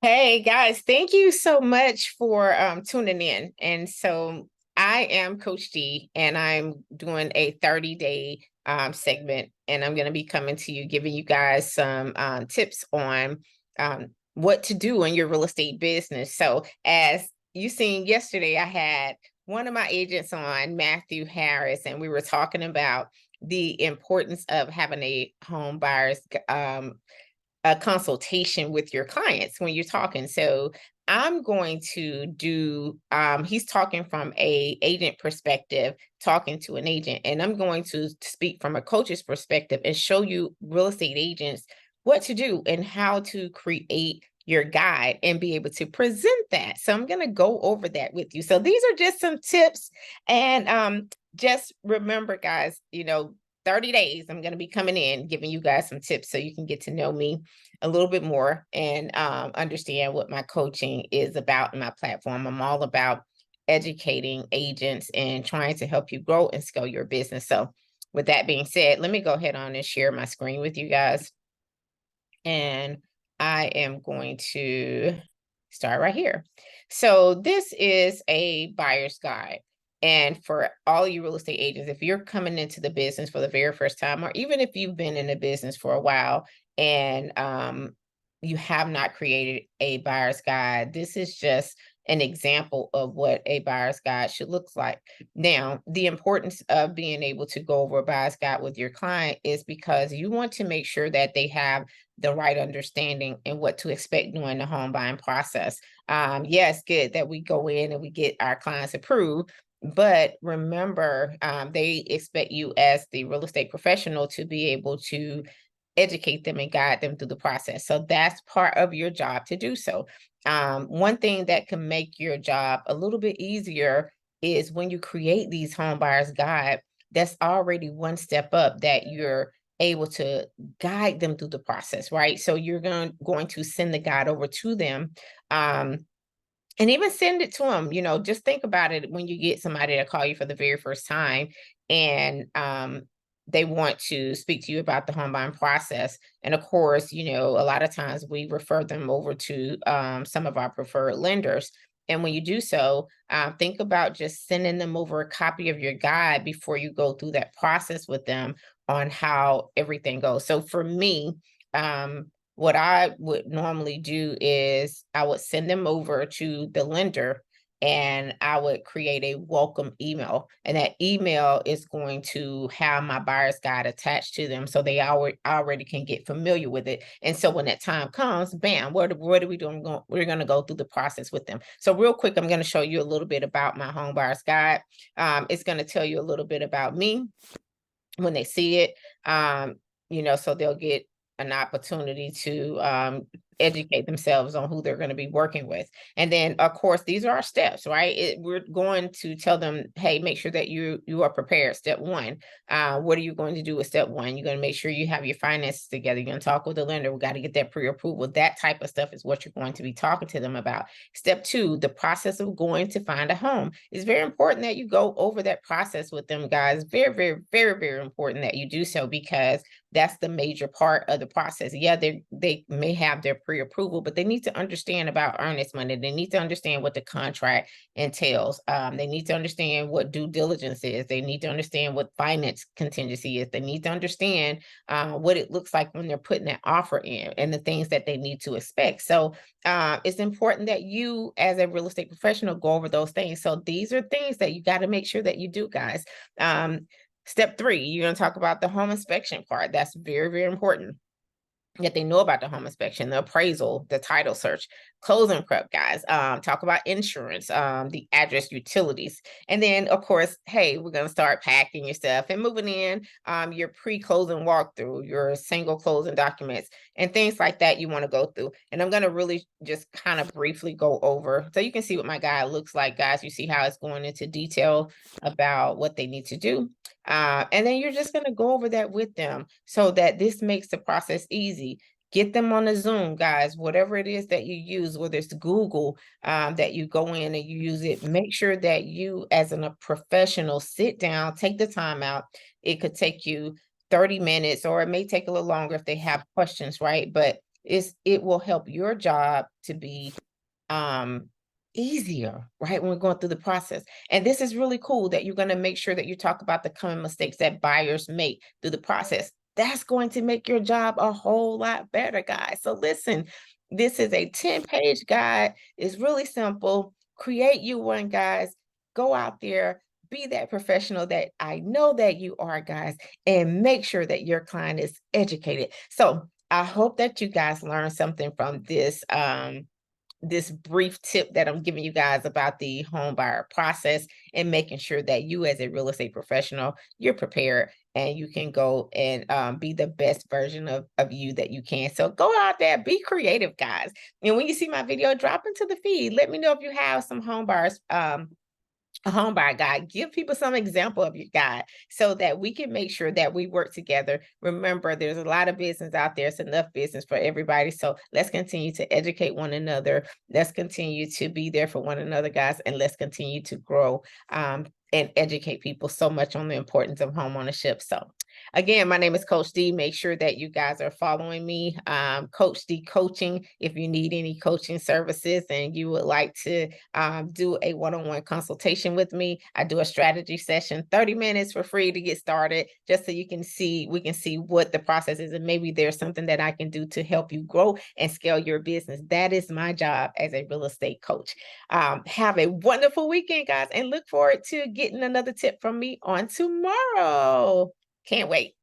Hey guys, thank you so much for tuning in. And so I am Coach D, and I'm doing a 30-day segment, and I'm going to be coming to you, giving you guys some tips on what to do in your real estate business. So, as you seen yesterday, I had one of my agents on, Matthew Harris, and we were talking about the importance of having a home buyer's a consultation with your clients when you're talking. So I'm going to do he's talking from a agent perspective, talking to an agent, and I'm going to speak from a coach's perspective and show you real estate agents what to do and how to create your guide and be able to present that. So I'm going to go over that with you. So these are just some tips, and just remember, guys, 30 days, I'm going to be coming in, giving you guys some tips so you can get to know me a little bit more and understand what my coaching is about in my platform. I'm all about educating agents and trying to help you grow and scale your business. So with that being said, let me go ahead on and share my screen with you guys. And I am going to start right here. So this is a buyer's guide. And for all you real estate agents, if you're coming into the business for the very first time, or even if you've been in the business for a while and you have not created a buyer's guide, this is just an example of what a buyer's guide should look like. Now, the importance of being able to go over a buyer's guide with your client is because you want to make sure that they have the right understanding and what to expect during the home buying process. Yes, good that we go in and we get our clients approved, but remember, they expect you as the real estate professional to be able to educate them and guide them through the process. So that's part of your job to do so. One thing that can make your job a little bit easier is when you create these home buyers guide, that's already one step up that you're able to guide them through the process, right? So you're going to send the guide over to them. And even send it to them. Just think about it when you get somebody to call you for the very first time, and they want to speak to you about the home buying process. And of course, a lot of times we refer them over to some of our preferred lenders. And when you do so, think about just sending them over a copy of your guide before you go through that process with them on how everything goes. So for me, what I would normally do is I would send them over to the lender, and I would create a welcome email. And that email is going to have my buyer's guide attached to them, so they already can get familiar with it. And so when that time comes, bam, what are we doing? We're going to go through the process with them. So real quick, I'm going to show you a little bit about my home buyer's guide. It's going to tell you a little bit about me when they see it. So they'll get an opportunity to educate themselves on who they're going to be working with. And then, of course, these are our steps, right? We're going to tell them, hey, make sure that you are prepared. Step one, what are you going to do with step one? You're going to make sure you have your finances together. You're going to talk with the lender. We got to get that pre-approval. That type of stuff is what you're going to be talking to them about. Step two, the process of going to find a home. It's very important that you go over that process with them, guys. Very, very, very, very important that you do so, because that's the major part of the process. Yeah, they may have their pre-approval, but they need to understand about earnest money. They need to understand what the contract entails. They need to understand what due diligence is. They need to understand what finance contingency is. They need to understand what it looks like when they're putting that offer in, and the things that they need to expect. So it's important that you, as a real estate professional, go over those things. So these are things that you got to make sure that you do, guys. Step three, you're going to talk about the home inspection part. That's very, very important that they know about the home inspection, the appraisal, the title search, closing prep, guys. Talk about insurance, the address, utilities. And then, of course, hey, we're going to start packing your stuff and moving in, your pre-closing walkthrough, your single closing documents, and things like that you want to go through. And I'm going to really just kind of briefly go over so you can see what my guide looks like, guys. You see how it's going into detail about what they need to do. And then you're just going to go over that with them so that this makes the process easy. Get them on a Zoom, guys, whatever it is that you use, whether it's Google, that you go in and you use it. Make sure that you, as a professional, sit down, take the time out. It could take you 30 minutes, or it may take a little longer if they have questions, right? But it will help your job to be um easier, right? When we're going through the process. And this is really cool that you're going to make sure that you talk about the common mistakes that buyers make through the process. That's going to make your job a whole lot better, guys. So listen, this is a 10-page guide. It's really simple. Create you one, guys. Go out there, be that professional that I know that you are, guys, and make sure that your client is educated. So I hope that you guys learned something from this brief tip that I'm giving you guys about the home buyer process, and making sure that you as a real estate professional, you're prepared and you can go and be the best version of you that you can. So go out there, be creative, guys. And when you see my video, drop into the feed. Let me know if you have some home buyers a home buyer guide. Give people some example of your guide so that we can make sure that we work together. Remember, there's a lot of business out there. It's enough business for everybody. So let's continue to educate one another. Let's continue to be there for one another, guys, and let's continue to grow and educate people so much on the importance of home ownership. So again, my name is Coach D. Make sure that you guys are following me, Coach D Coaching. If you need any coaching services and you would like to do a one-on-one consultation with me, I do a strategy session, 30 minutes for free to get started, just so you can see, we can see what the process is, and maybe there's something that I can do to help you grow and scale your business. That is my job as a real estate coach. Have a wonderful weekend, guys, and look forward to getting another tip from me on tomorrow. Can't wait.